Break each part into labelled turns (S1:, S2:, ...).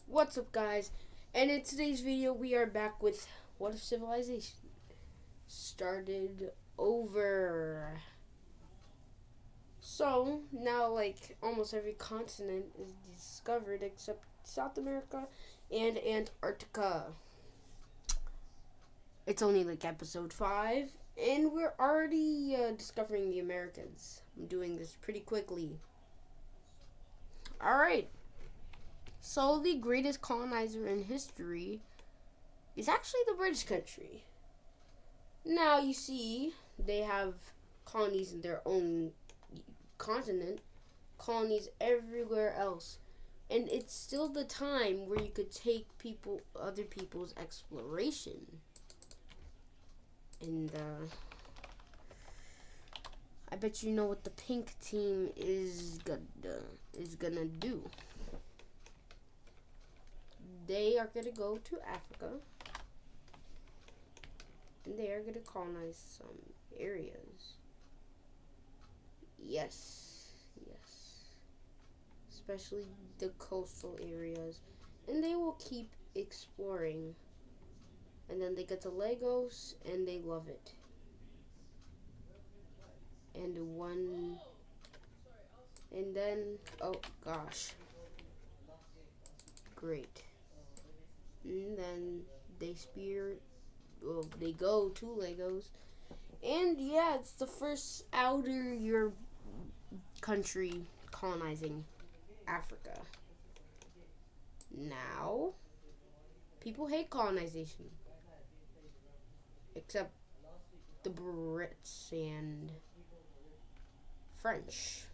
S1: What's up, guys? And in today's video we are back with What if Civilization Started Over. So now like almost every continent is discovered except South America and Antarctica. It's only like episode 5 and we're already discovering the Americas. I'm doing this pretty quickly. Alright, so the greatest colonizer in history is actually the British country. Now you see, they have colonies in their own continent, colonies everywhere else, and it's still the time where you could take other people's exploration. And I bet you know what the pink team is gonna do. They are gonna go to Africa. And they are going to colonize some areas. Yes. Especially the coastal areas. And they will keep exploring. And then they get to Lagos and they love it. And then, oh gosh. Great. And then they go to Lagos, and yeah, it's the first outer Europe country colonizing Africa. Now, people hate colonization, except the Brits and French,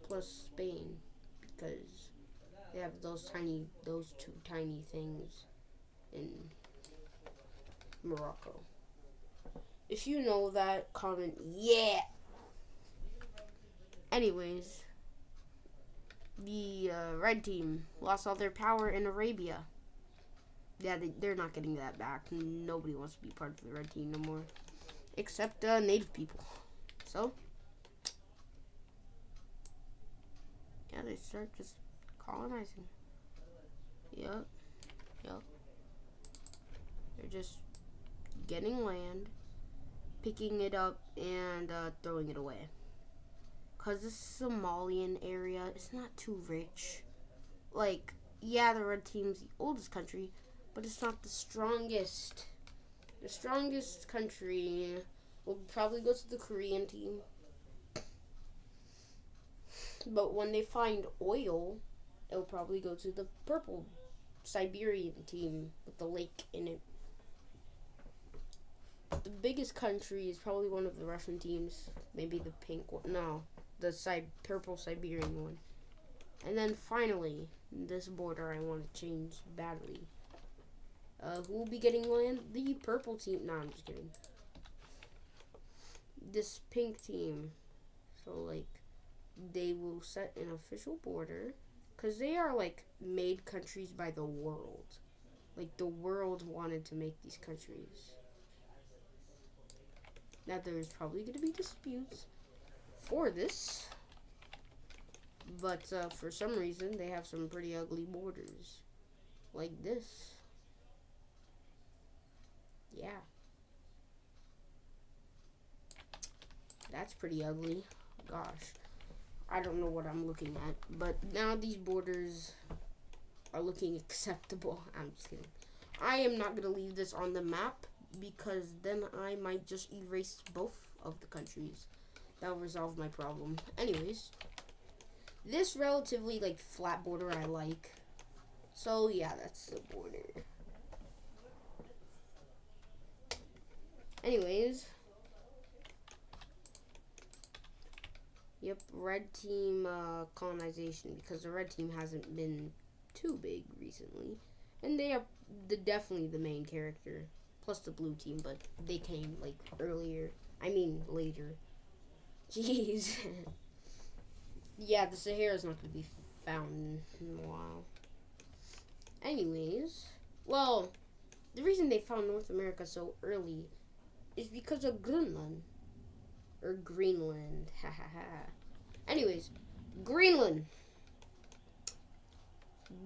S1: plus Spain, because they have those two tiny things in Morocco. If you know that, comment yeah. Anyways, the red team lost all their power in Arabia. Yeah, they're not getting that back. Nobody wants to be part of the red team no more, except native people. So, yeah, they start just colonizing. Yep. They're just getting land, picking it up, and throwing it away. Because this Somalian area is not too rich. Like, yeah, the red team's the oldest country, but it's not the strongest. The strongest country will probably go to the Korean team. But when they find oil, it'll probably go to the purple Siberian team with the lake in it. The biggest country is probably one of the Russian teams. Maybe the pink one. No, the purple Siberian one. And then finally, this border I want to change badly. Who will be getting land? The purple team. No, I'm just kidding. This pink team. So, like, they will set an official border. Because they are, like, made countries by the world. Like, the world wanted to make these countries. Now, there's probably going to be disputes for this. But for some reason, they have some pretty ugly borders. Like this. Yeah. That's pretty ugly. Gosh. I don't know what I'm looking at. But now these borders are looking acceptable. I'm just kidding. I am not going to leave this on the map, because then I might just erase both of the countries. That'll resolve my problem. Anyways, this relatively like flat border I like. So yeah, that's the border. Anyways, yep, red team colonization, because the red team hasn't been too big recently, and they are definitely the main character. Plus the blue team, but they came like earlier. I mean later. Jeez. Yeah, the Sahara's not going to be found in a while. Anyways, well, the reason they found North America so early is because of Greenland. Or Greenland. Ha ha ha. Anyways, Greenland.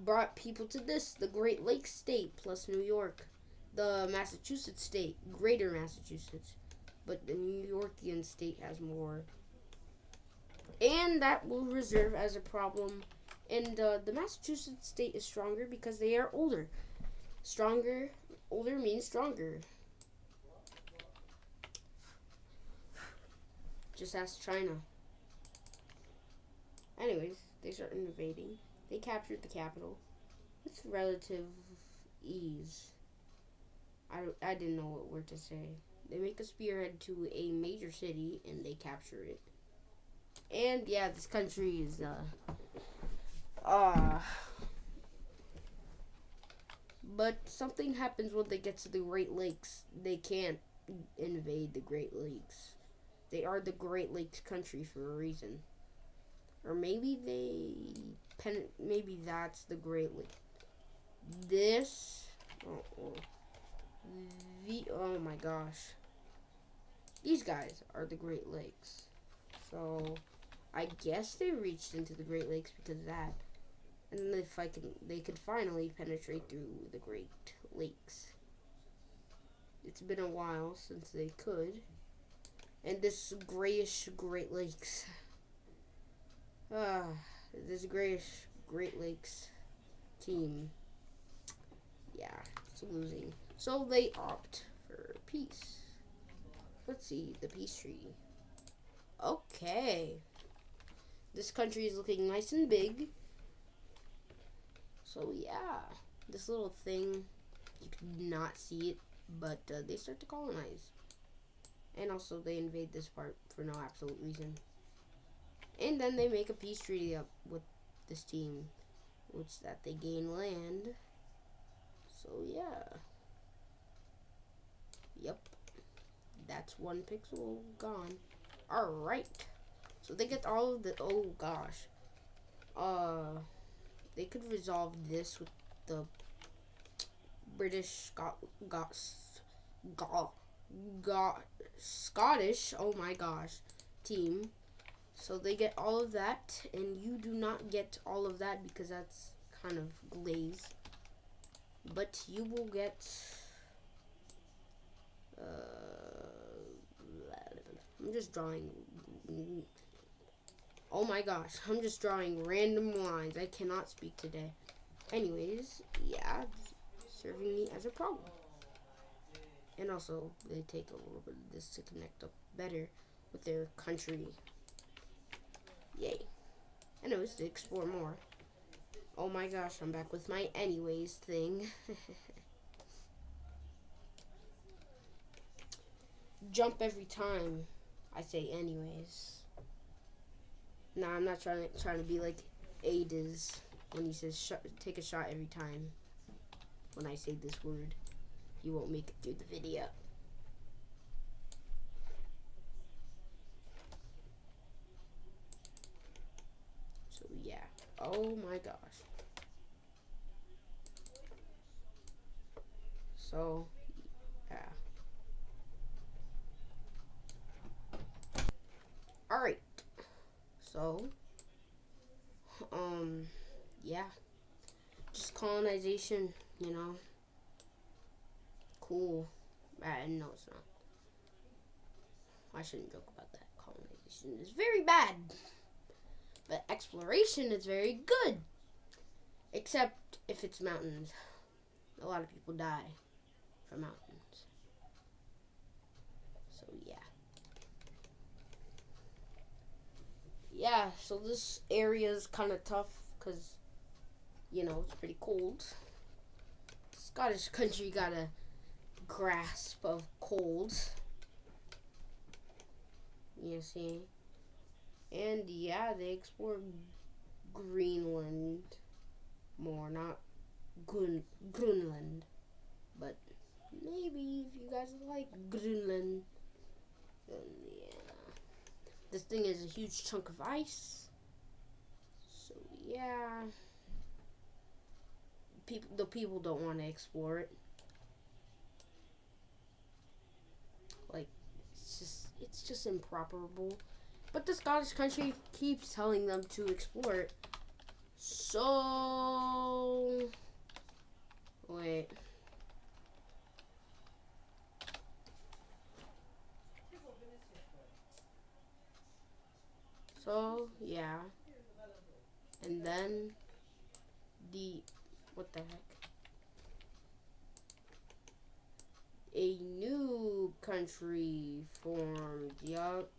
S1: brought people to this, the Great Lakes state plus New York, the Massachusetts state, Greater Massachusetts, but the New Yorkian state has more, and that will reserve as a problem. And the Massachusetts state is stronger because they are older. Stronger, older means stronger. Just ask China. Anyways, they start invading. They captured the capital with relative ease. I didn't know what word to say. They make a spearhead to a major city and they capture it. And yeah, this country is but something happens when they get to the Great Lakes. They can't invade the Great Lakes. They are the Great Lakes country for a reason. Or maybe maybe that's the Great Lake. This, oh my gosh. These guys are the Great Lakes. So, I guess they reached into the Great Lakes because of that. And if they could finally penetrate through the Great Lakes. It's been a while since they could. And this grayish Great Lakes. This grayish Great Lakes team. Yeah, it's losing. So they opt for peace. Let's see, the peace treaty. Okay. This country is looking nice and big. So yeah, this little thing, you could not see it, but they start to colonize. And also they invade this part for no absolute reason. And then they make a peace treaty up with this team, which that they gain land. So yeah. Yep. That's one pixel gone. Alright. So they get all of the, oh gosh. They could resolve this with the British Scottish, oh my gosh, team. So they get all of that, and you do not get all of that because that's kind of glaze. But you will get, I'm just drawing, oh my gosh, I'm just drawing random lines. I cannot speak today. Anyways, yeah, serving me as a problem. And also, they take a little bit of this to connect up better with their country. Yay. Anyways, to explore more. Oh my gosh, I'm back with my anyways thing. Jump every time I say anyways. Nah, I'm not trying to be like Ades when he says take a shot every time when I say this word. You won't make it through the video. So yeah. Oh my gosh. So yeah. Alright. So yeah. Just colonization, you know. Cool. No, it's not. I shouldn't joke about that. Colonization is very bad. But exploration is very good. Except if it's mountains. A lot of people die from mountains. So, yeah. Yeah, so this area is kind of tough because, you know, it's pretty cold. The Scottish country got a grasp of cold. You see? And yeah, they explore Greenland more, not Greenland. But maybe if you guys like Greenland, then yeah. This thing is a huge chunk of ice. So yeah. The people don't want to explore it. Like, it's just improperable. But the Scottish country keeps telling them to explore it. So what the heck? A new country formed. Yup.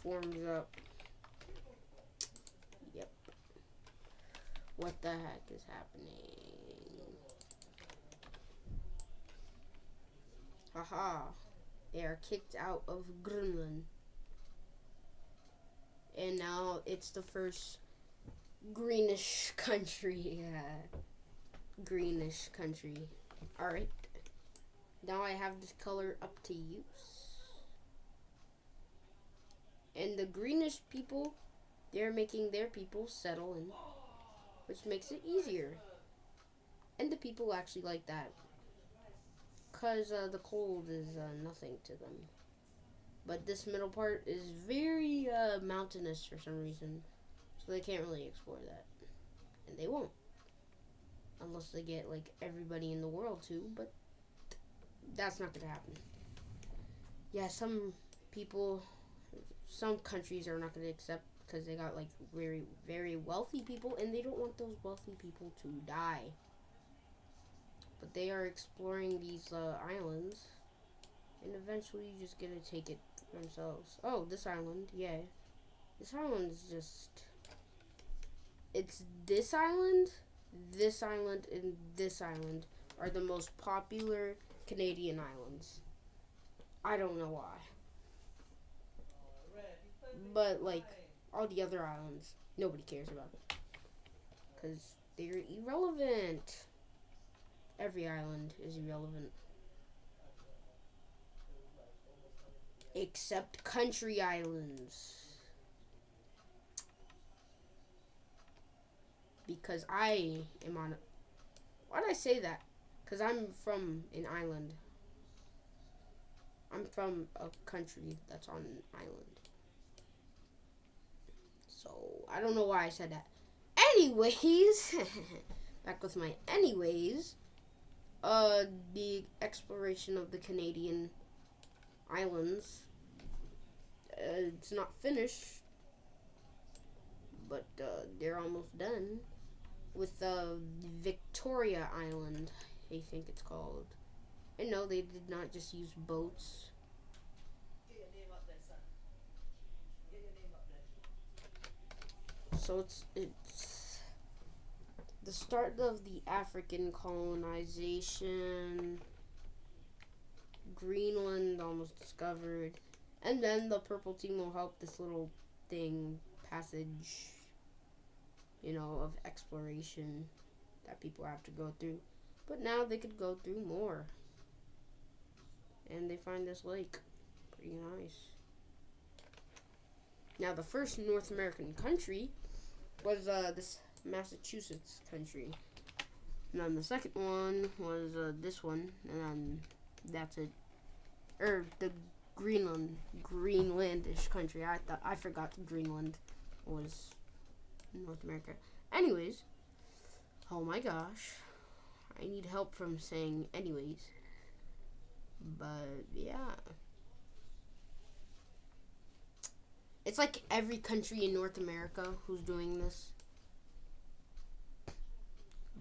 S1: Forms up. Yep. What the heck is happening? Haha. They are kicked out of Greenland. And now it's the first greenish country. Greenish country. Alright. Now I have this color up to use. And the greenish people, they're making their people settle in, which makes it easier. And the people actually like that, because the cold is nothing to them. But this middle part is very mountainous for some reason, so they can't really explore that. And they won't. Unless they get, like, everybody in the world to, but that's not going to happen. Yeah, some countries are not going to accept, because they got, like, very, very wealthy people, and they don't want those wealthy people to die. But they are exploring these islands, and eventually you just get to take it for themselves. Oh, this island, yeah. This island is just... It's this island, and this island are the most popular Canadian islands. I don't know why. But, like, all the other islands, nobody cares about it. Because they're irrelevant. Every island is irrelevant. Except country islands. Because I am on... Why did I say that? Because I'm from an island. I'm from a country that's on an island. So, I don't know why I said that. Anyways, back with my anyways. The exploration of the Canadian islands. It's not finished. But, they're almost done. With, Victoria Island, I think it's called. And no, they did not just use boats. So it's the start of the African colonization. Greenland almost discovered. And then the purple team will help this little thing, passage, you know, of exploration that people have to go through. But now they could go through more. And they find this lake. Pretty nice. Now, the first North American country was this Massachusetts country. And then the second one was this one. And then that's it. The Greenlandish country. I forgot Greenland was North America. Anyways. Oh my gosh. I need help from saying anyways. But yeah. It's like every country in North America who's doing this.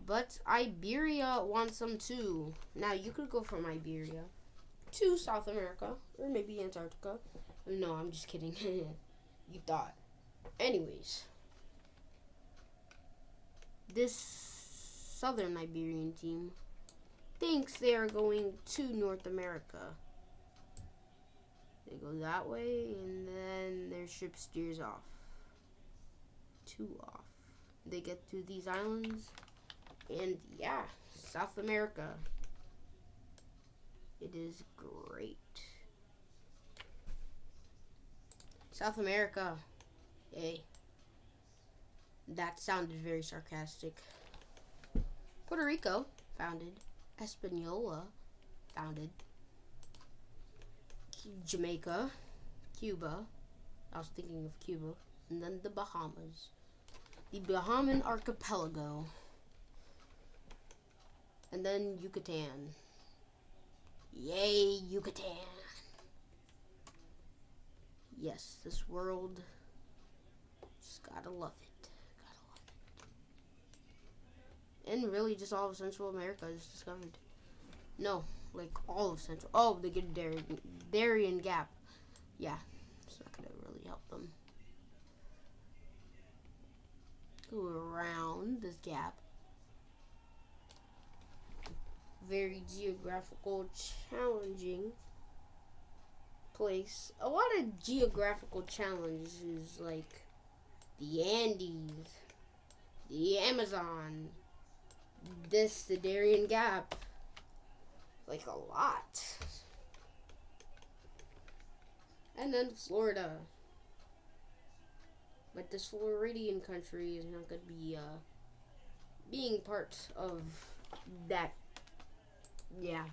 S1: But Iberia wants them too. Now you could go from Iberia to South America or maybe Antarctica. No, I'm just kidding. You thought. Anyways. This Southern Iberian team thinks they are going to North America. They go that way, and then their ship steers off. They get to these islands, and yeah, South America. It is great. South America. Yay. That sounded very sarcastic. Puerto Rico, founded. Hispaniola, founded. Jamaica, Cuba. I was thinking of Cuba. And then the Bahamas. The Bahamian Archipelago. And then Yucatan. Yay, Yucatan. Yes, this world. Just gotta love it. And really, just all of Central America is discovered. No, like all of Central. Oh, they get Darien Gap. Yeah, it's not gonna really help them go around this gap. Very geographical challenging place. A lot of geographical challenges like the Andes, the Amazon, the Darien Gap. Like a lot. And then Florida. But this Floridian country is not going to be being part of that. Yeah,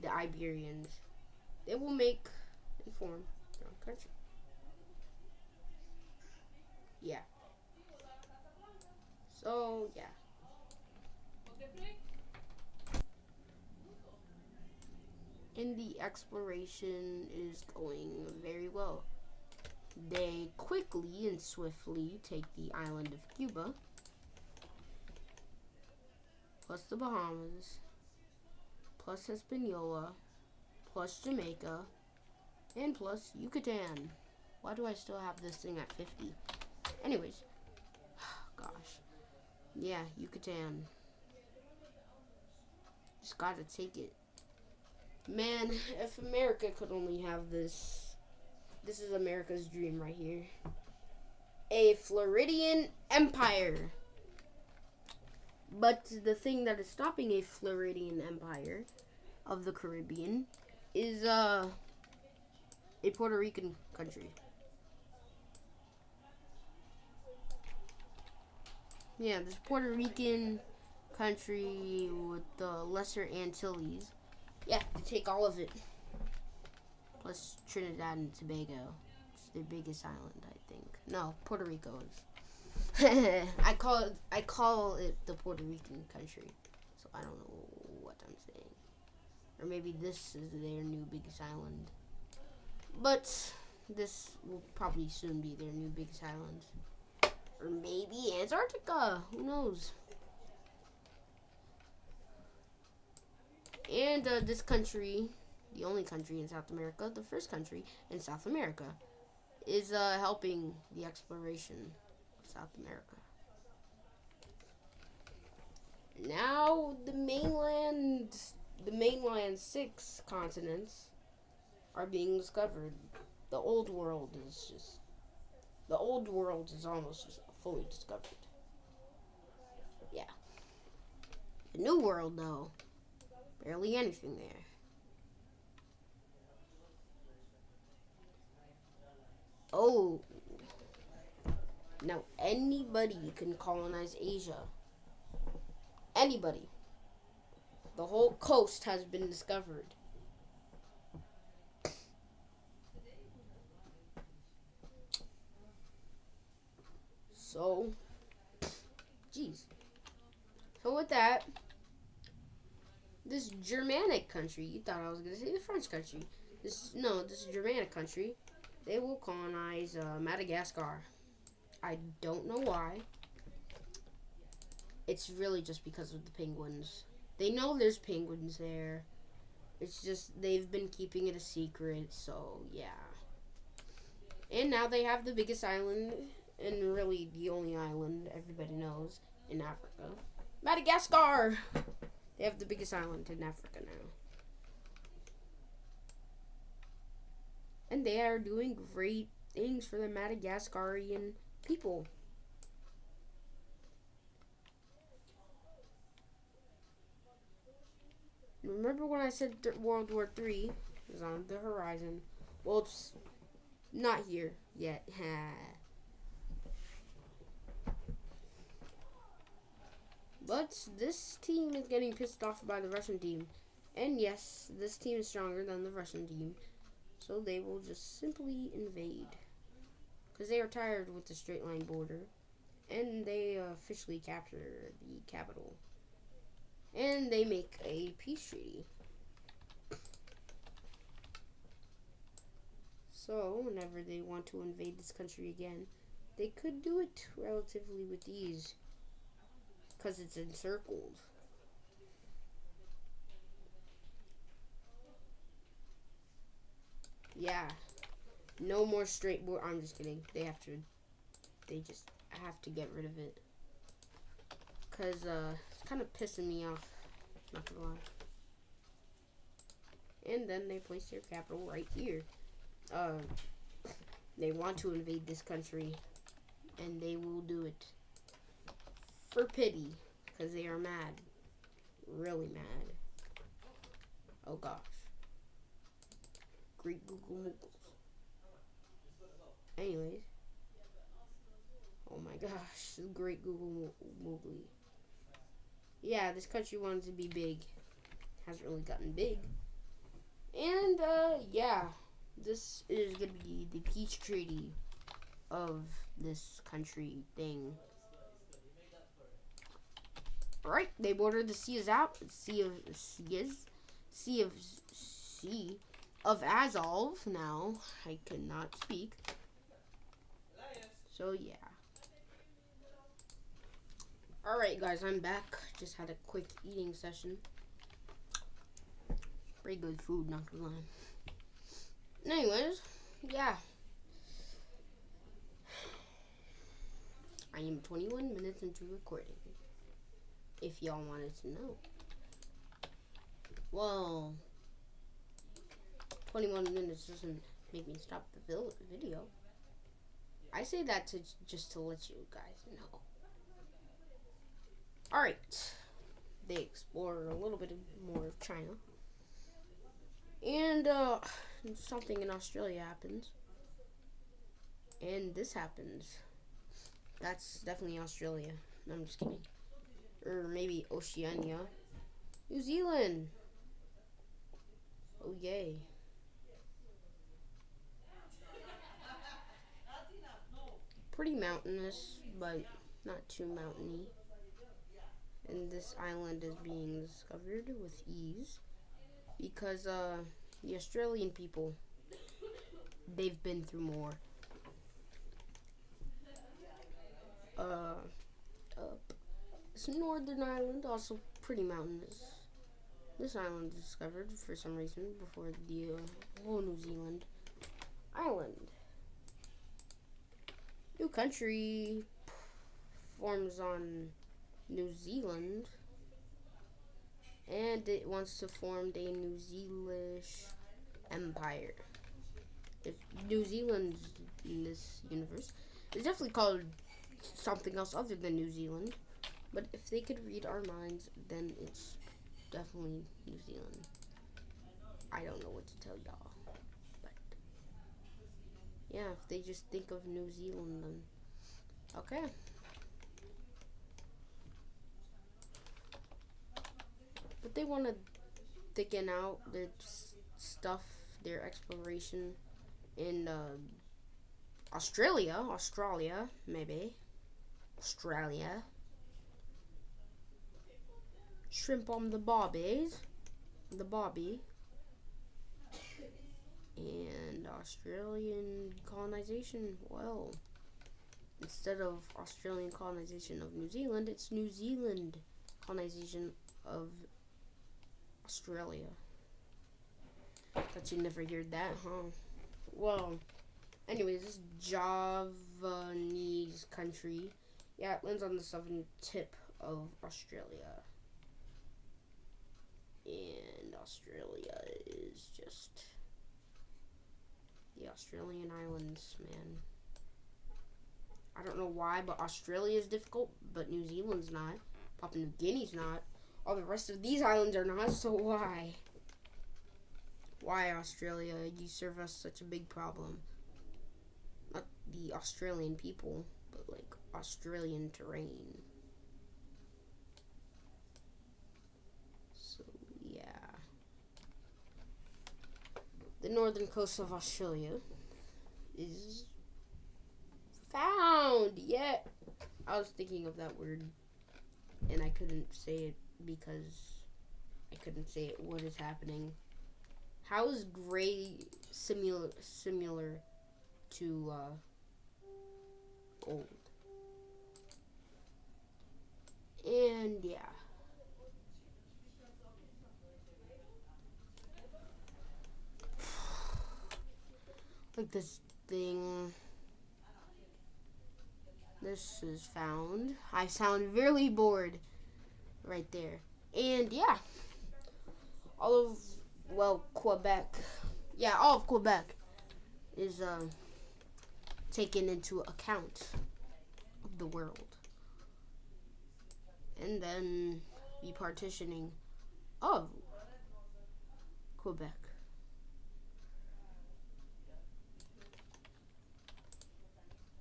S1: the Iberians. They will make and form their own country. Yeah. So, yeah. And the exploration is going very well. They quickly and swiftly take the island of Cuba, plus the Bahamas, plus Hispaniola, plus Jamaica, and plus Yucatan. Why do I still have this thing at 50? Anyways, gosh. Yeah, Yucatan. Just gotta take it. Man, if America could only have this. This is America's dream right here. A Floridian empire. But the thing that is stopping a Floridian empire of the Caribbean is a Puerto Rican country. Yeah, this Puerto Rican country with the Lesser Antilles. Yeah, they take all of it. Plus Trinidad and Tobago. It's the biggest island, I think. No, Puerto Rico is. I call it the Puerto Rican country. So I don't know what I'm saying. Or maybe this is their new biggest island. But this will probably soon be their new biggest island. Or maybe Antarctica. Who knows? And this country, the only country in South America, the first country in South America, is helping the exploration of South America. Now the mainland 6 continents are being discovered. The old world is almost fully discovered. Yeah. The new world, though, barely anything there. Oh, now anybody can colonize Asia. Anybody. The whole coast has been discovered. So, geez. So with that, this Germanic country, you thought I was going to say the French country. This Germanic country, they will colonize Madagascar. I don't know why. It's really just because of the penguins. They know there's penguins there. It's just they've been keeping it a secret, so yeah. And now they have the biggest island, and really the only island everybody knows in Africa. Madagascar! They have the biggest island in Africa now. And they are doing great things for the Madagascarian people. Remember when I said World War III is on the horizon? Well, it's not here yet. But this team is getting pissed off by the Russian team. And yes, this team is stronger than the Russian team. So they will just simply invade. Because they are tired with the straight line border. And they officially capture the capital. And they make a peace treaty. So, whenever they want to invade this country again, they could do it relatively with ease. because it's encircled. Yeah. No more straight board. I'm just kidding. They just have to get rid of it. Because it's kind of pissing me off. Not gonna lie. And then they place their capital right here. They want to invade this country. And they will do it. For pity. Because they are mad. Really mad. Oh gosh. Great Google Moogles. Anyways. Oh my gosh. Great Google Moogly. Yeah, this country wanted to be big. Hasn't really gotten big. And, yeah. This is going to be the peace treaty of this country thing. Alright, they bordered the Sea of Azov. Now, I cannot speak. So, yeah. Alright, guys, I'm back. Just had a quick eating session. Pretty good food, not gonna lie. Anyways, yeah. I am 21 minutes into recording. If y'all wanted to know. Well, 21 minutes doesn't make me stop the video. I say that just to let you guys know. Alright. They explore a little bit more of China. And something in Australia happens. And this happens. That's definitely Australia. No, I'm just kidding. Or maybe Oceania. New Zealand. Oh, yay. Pretty mountainous, but not too mountainy. And this island is being discovered with ease. Because, the Australian people, they've been through more. This northern island, also pretty mountainous. This island was discovered for some reason before the whole New Zealand island. New country forms on New Zealand, and it wants to form a New Zealish empire. If New Zealand in this universe is definitely called something else other than New Zealand, but if they could read our minds, then it's definitely New Zealand. I don't know what to tell y'all, but yeah, if they just think of New Zealand, then okay. But they want to thicken out their stuff, their exploration in Australia, maybe. Australia. Shrimp on the bobby. And Australian colonization, well, instead of Australian colonization of New Zealand, it's New Zealand colonization of Australia. Thought you never heard that, huh? Well, anyways, this Javanese country, yeah, it lands on the southern tip of Australia. And Australia is just the Australian islands, man. I don't know why, but Australia is difficult, but New Zealand's not. Papua New Guinea's not. All the rest of these islands are not, so why? Why, Australia? You serve us such a big problem. Not the Australian people, but like Australian terrain. So, yeah. The northern coast of Australia is found. Yeah. I was thinking of that word, and I couldn't say it because I couldn't say it. What is happening? How is gray similar to gold? And this thing. This is found. I sound really bored right there. And yeah, all of, well, Quebec. Yeah, all of Quebec is taken into account of the world. And then the partitioning of Quebec.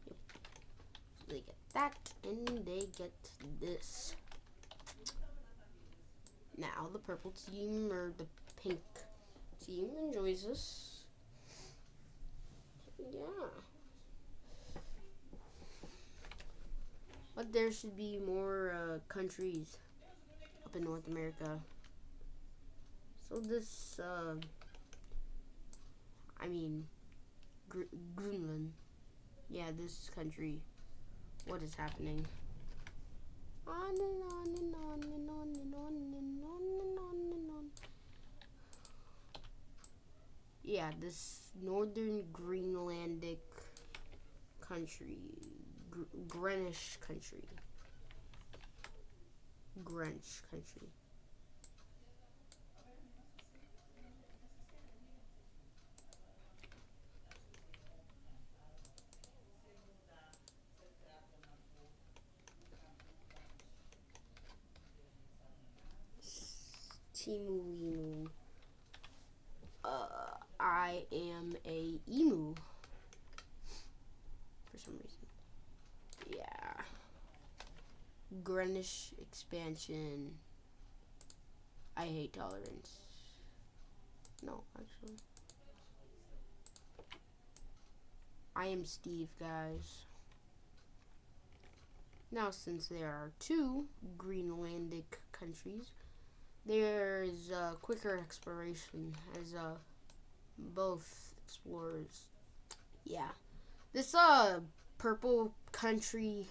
S1: Yep. So they get that, and they get this. Now the purple team, or the pink team, enjoys this. Yeah. But there should be more countries up in North America. So this, I mean, Greenland. Yeah, this country. What is happening? On and on and on and on and on and on and on and on. Yeah, this northern Greenlandic country. Greenwich country. Greenwich country. Timu Limu. I am a emu. For some reason. Yeah. Greenwich expansion. I hate tolerance. No, actually. I am Steve, guys. Now, since there are two Greenlandic countries, there's quicker exploration as both explorers. Yeah. This purple country,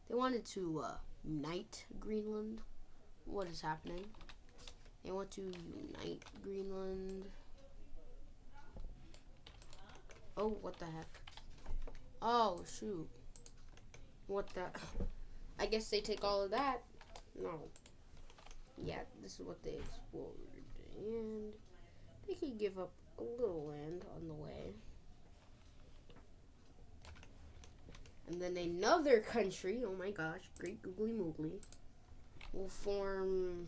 S1: they wanted to unite Greenland. What is happening? They want to unite Greenland. Oh, what the heck? Oh, shoot. What the? I guess they take all of that. No. Yeah, this is what they explored. And they could give up a little land on the way. And then another country, oh my gosh, great googly moogly, will form.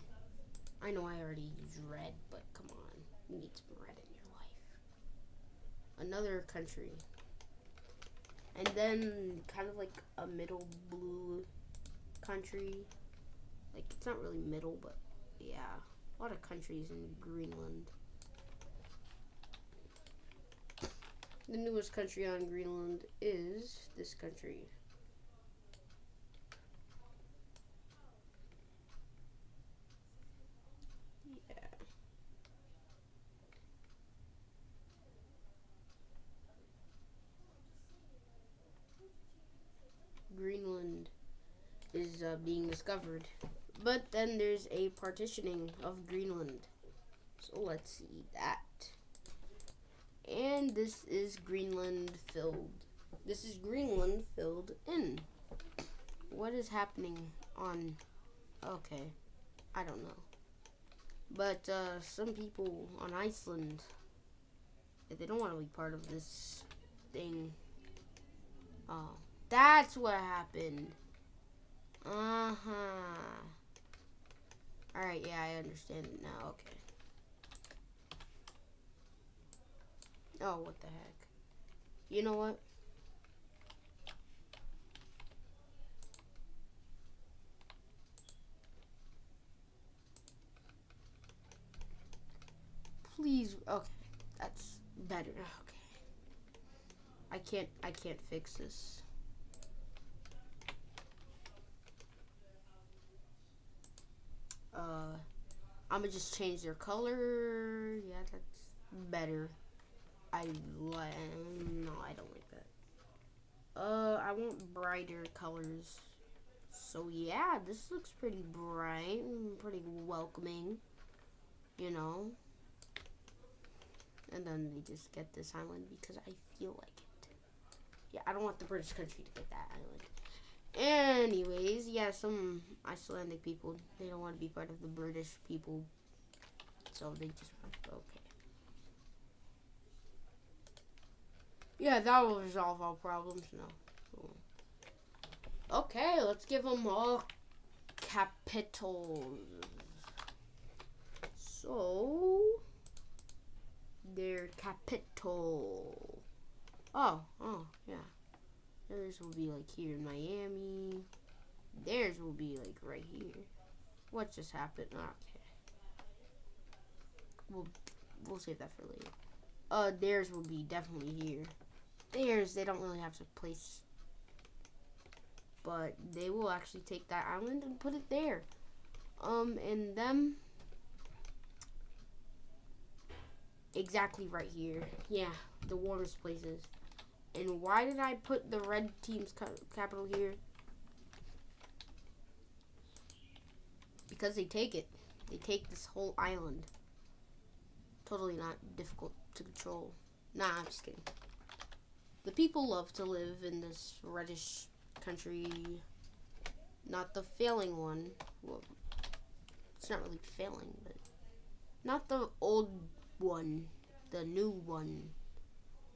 S1: I know I already used red, but come on. You need some red in your life. Another country. And then kind of like a middle blue country. Like, it's not really middle, but yeah. A lot of countries in Greenland. The newest country on Greenland is this country. Yeah. Greenland is being discovered. But then there's a partitioning of Greenland. So let's see that. And this is Greenland filled. This is Greenland filled in. What is happening on... Okay. I don't know. But some people on Iceland, they don't want to be part of this thing. Oh, that's what happened. Uh-huh. Alright, yeah, I understand it now. Okay. Oh, what the heck. You know what? Please. Okay. That's better. Okay. I can't fix this. I'm gonna just change their color. Yeah, that's better. No, I don't like that. I want brighter colors. So yeah, this looks pretty bright, pretty welcoming, you know. And then they just get this island because I feel like it. Yeah, I don't want the British country to get that island. Anyways, yeah, some Icelandic people, they don't want to be part of the British people. So they just, okay. Yeah, that will resolve all problems. No. Cool. Okay, let's give them all capitals. So, their capital. Oh, yeah. Theirs will be like here in Miami. Theirs will be like right here. What just happened? Okay. We'll save that for later. Theirs will be definitely here. Theirs, they don't really have a place, but they will actually take that island and put it there. And them exactly right here. Yeah, the warmest places. And why did I put the red team's capital here? Because they take it. They take this whole island. Totally not difficult to control. Nah, I'm just kidding. The people love to live in this reddish country. Not the failing one. Well, it's not really failing, but not the old one. The new one.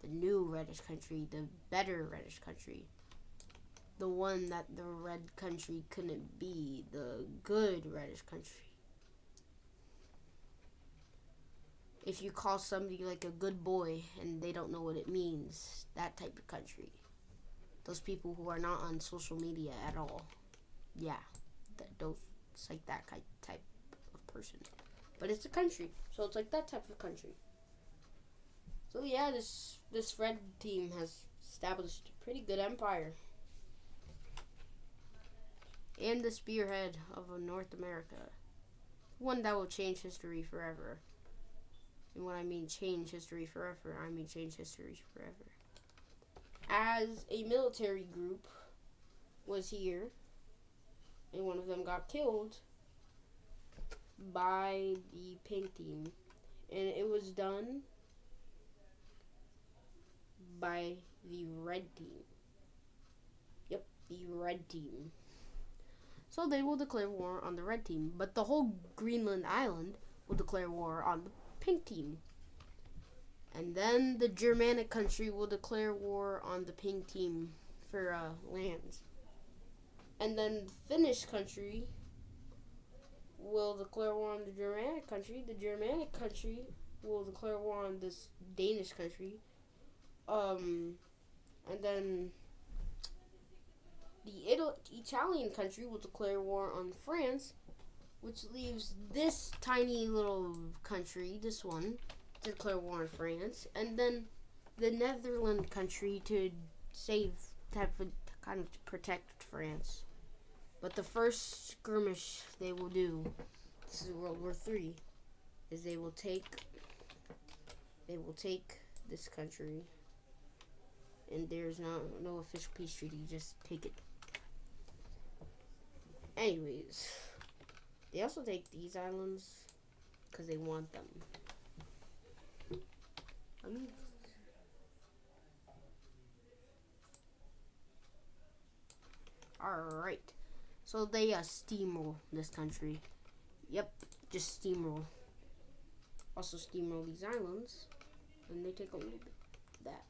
S1: The new reddish country. The better reddish country. The one that the red country couldn't be. The good reddish country. If you call somebody like a good boy and they don't know what it means, that type of country. Those people who are not on social media at all. Yeah, it's like that type of person. But it's a country, so it's like that type of country. So yeah, this red team has established a pretty good empire. And the spearhead of North America. One that will change history forever. And when I mean change history forever, I mean change history forever. As a military group was here, and one of them got killed by the pink team. And it was done by the red team. Yep, the red team. So they will declare war on the red team, but the whole Greenland island will declare war on the pink team. And then the Germanic country will declare war on the pink team for lands. And then the Finnish country will declare war on the Germanic country. The Germanic country will declare war on this Danish country. And then the Italian country will declare war on France, which leaves this tiny little country, this one, to declare war on France, and then the Netherlands country to kind of protect France. But the first skirmish they will do, this is World War III, is they will take this country, and there's no official peace treaty, just take it. Anyways, they also take these islands because they want them. Alright. So they steamroll this country. Yep, just steamroll. Also steamroll these islands. And they take a little bit of that.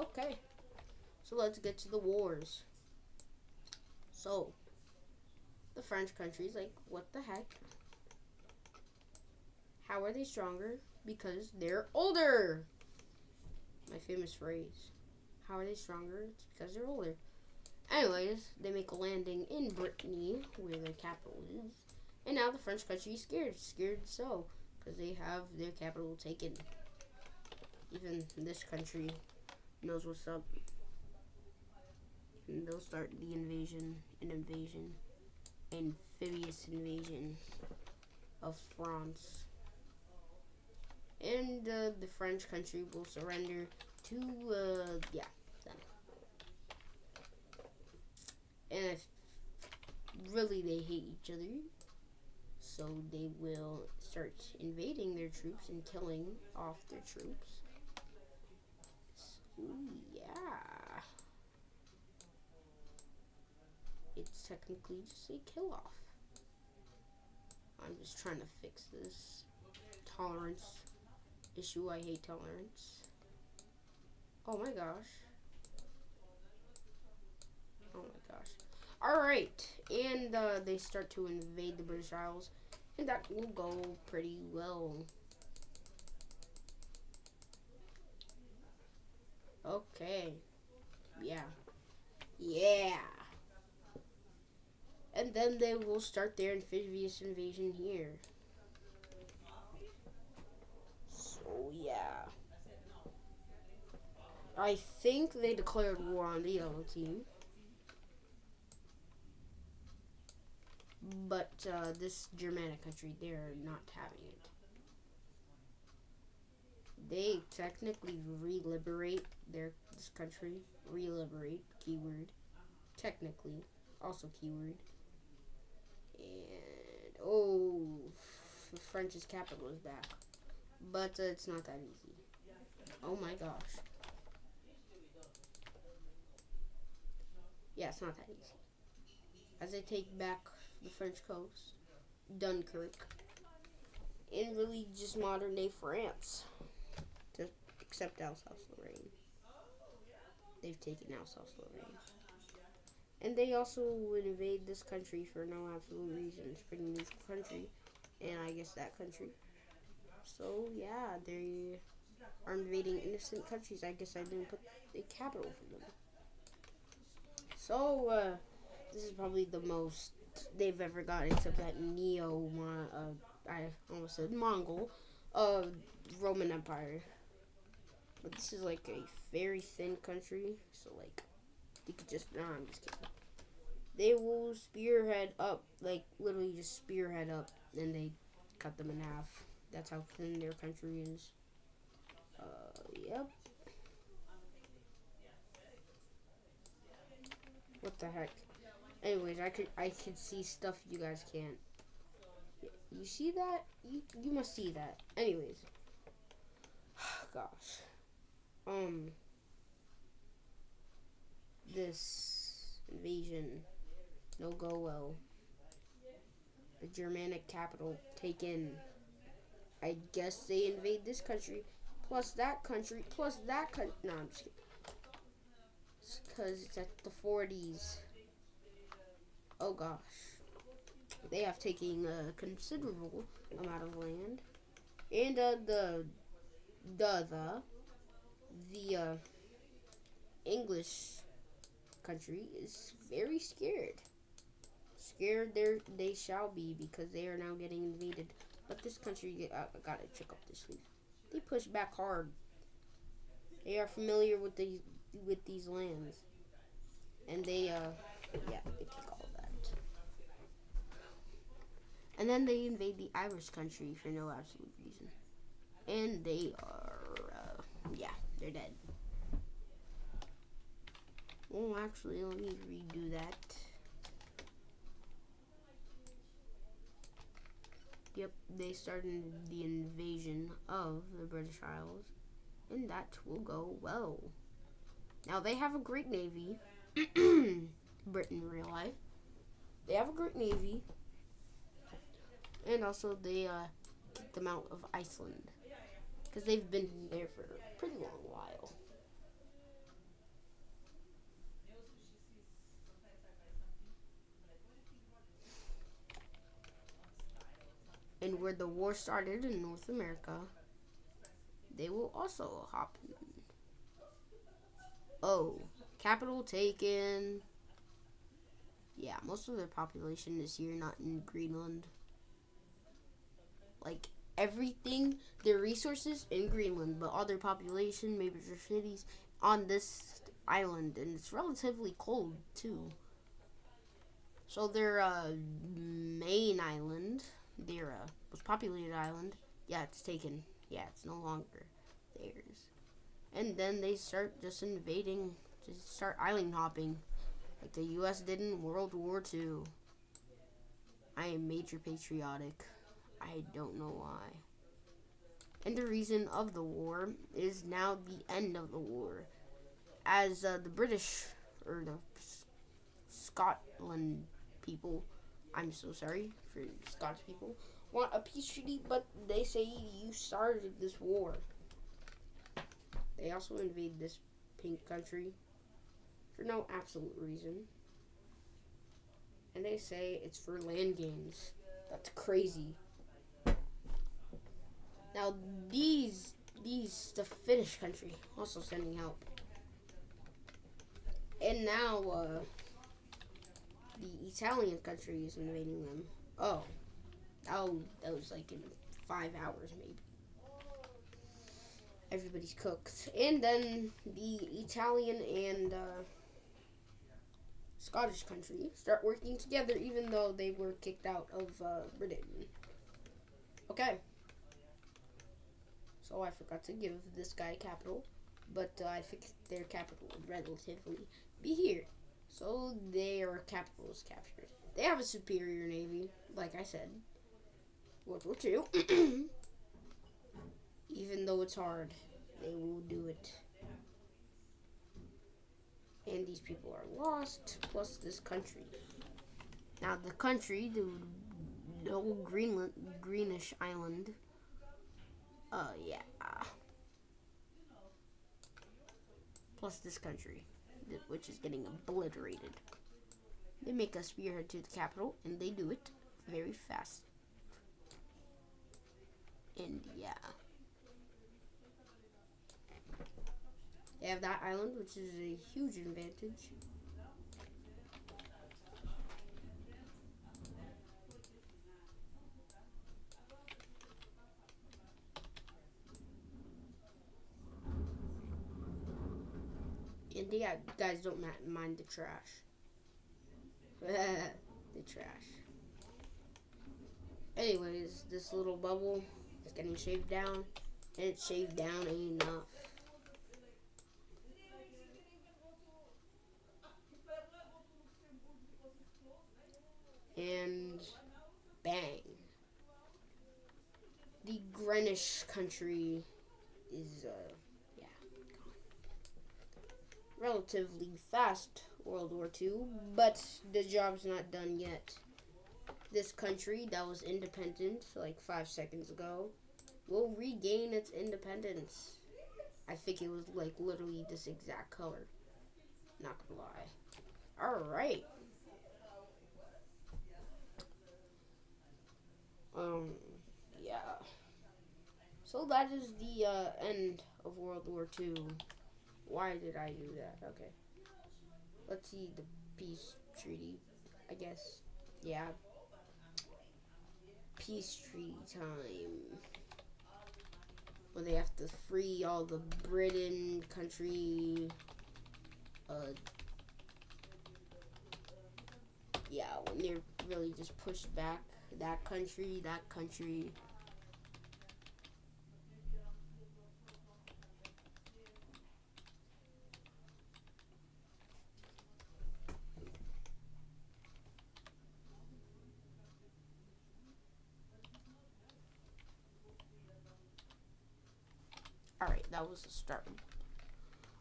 S1: Okay. So let's get to the wars. So, the French country's like, what the heck? How are they stronger? Because they're older. My famous phrase. How are they stronger? It's because they're older. Anyways, they make a landing in Brittany, where their capital is. And now the French country is scared. Scared so. Because they have their capital taken. Even this country knows what's up. And they'll start the invasion. Amphibious invasion of France. And the French country will surrender to, them. And if really they hate each other, So they will start invading their troops and killing off their troops. So, yeah. It's technically just a kill off. I'm just trying to fix this tolerance issue. I hate tolerance. Oh my gosh. Oh my gosh. Alright, and they start to invade the British Isles, and that will go pretty well. Okay. Yeah. Yeah. And then they will start their amphibious invasion here. So, yeah. I think they declared war on the yellow team. But this Germanic country, they're not having it. They technically re-liberate this country. Re-liberate, keyword. Technically, also keyword. And, oh, French's capital is back. But it's not that easy. Oh my gosh. Yeah, it's not that easy. As they take back the French coast, Dunkirk, and really just modern day France, to except Alsace-Lorraine. They've taken Alsace-Lorraine. And they also would invade this country for no absolute reason. It's a pretty neutral country, and I guess that country. So yeah, they are invading innocent countries. I guess I didn't put the capital for them. So this is probably the most they've ever got, except that I almost said Mongol, Roman Empire. But this is like a very thin country, so like you could just I'm just kidding. They will spearhead up, like literally just spearhead up, and they cut them in half. That's how thin their country is. Yep. What the heck? Anyways, I could see stuff you guys can't. You see that? You must see that. Anyways. Gosh. This invasion no go well. The Germanic capital taken. I guess they invade this country, plus that country, plus that country. No, I'm just kidding. It's because it's at the 40s. Oh gosh. They have taken a considerable amount of land. And the English country is very scared. Scared they shall be, because they are now getting invaded. But this country, I gotta check up this week. They push back hard. They are familiar with these lands, and they take all of that. And then they invade the Irish country for no absolute reason, and they are they're dead. Well, actually, let me redo that. Yep, they started the invasion of the British Isles, and that will go well. Now, they have a great navy. Britain in real life. They have a great navy. And also, they kicked them out of Iceland, because they've been there for a pretty long while. And where the war started in North America, they will also hop in. Oh, capital taken. Yeah, most of their population is here, not in Greenland. Like, everything, their resources in Greenland, but all their population, major cities, on this island. And it's relatively cold, too. So their main island, their most populated island, yeah, it's taken. Yeah, it's no longer theirs. And then they start just invading, just start island hopping, like the U.S. did in World War II. I am major patriotic. I don't know why. And the reason of the war is now the end of the war. As the British, or the Scotland people, I'm so sorry for Scottish people, want a peace treaty, but they say you started this war. They also invade this pink country for no absolute reason. And they say it's for land gains. That's crazy. Now the Finnish country also sending help. And now the Italian country is invading them. Oh, that was like in 5 hours maybe. Everybody's cooked. And then the Italian and Scottish country start working together even though they were kicked out of Britain. Okay. So I forgot to give this guy a capital, but I fixed their capital would relatively be here. So their capital is captured. They have a superior navy, like I said. World War II. Even though it's hard, they will do it. And these people are lost, plus this country. Now the country, the whole greenish island. Yeah. Plus this country, which is getting obliterated. They make us spearhead to the capital, and they do it very fast. And yeah. They have that island, which is a huge advantage. And yeah, guys don't mind the trash. The trash. Anyways, this little bubble is getting shaved down, and it's shaved down enough. And bang. The Greenwich country is, yeah, relatively fast World War II, but the job's not done yet. This country that was independent like 5 seconds ago will regain its independence. I think it was like literally this exact color. Not gonna lie. Alright. Yeah. So that is the end of World War II. Why did I do that? Okay. Let's see the peace treaty, I guess. Yeah. Peace treaty time. When they have to free all the Britain country. Yeah, when they're really just pushed back. That country. Alright, that was the start.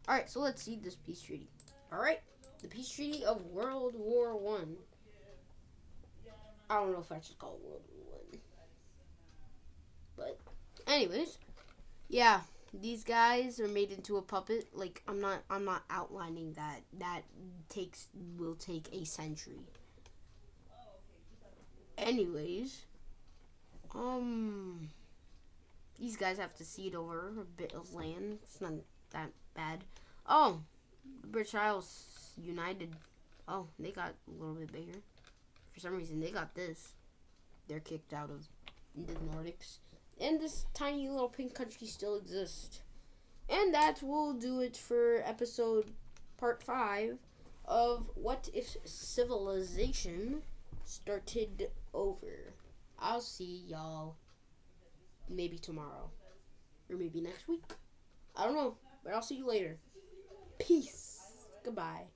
S1: Alright, so let's see this peace treaty. Alright, the peace treaty of World War One. I don't know if I should call it World War One. But anyways, yeah, these guys are made into a puppet. Like I'm not outlining that. That will take a century. Anyways, these guys have to cede over a bit of land. It's not that bad. Oh, the British Isles united. Oh, they got a little bit bigger. For some reason, they got this. They're kicked out of the Nordics. And this tiny little pink country still exists. And that will do it for episode part 5 of What If Civilization Started Over. I'll see y'all maybe tomorrow. Or maybe next week. I don't know. But I'll see you later. Peace. Goodbye.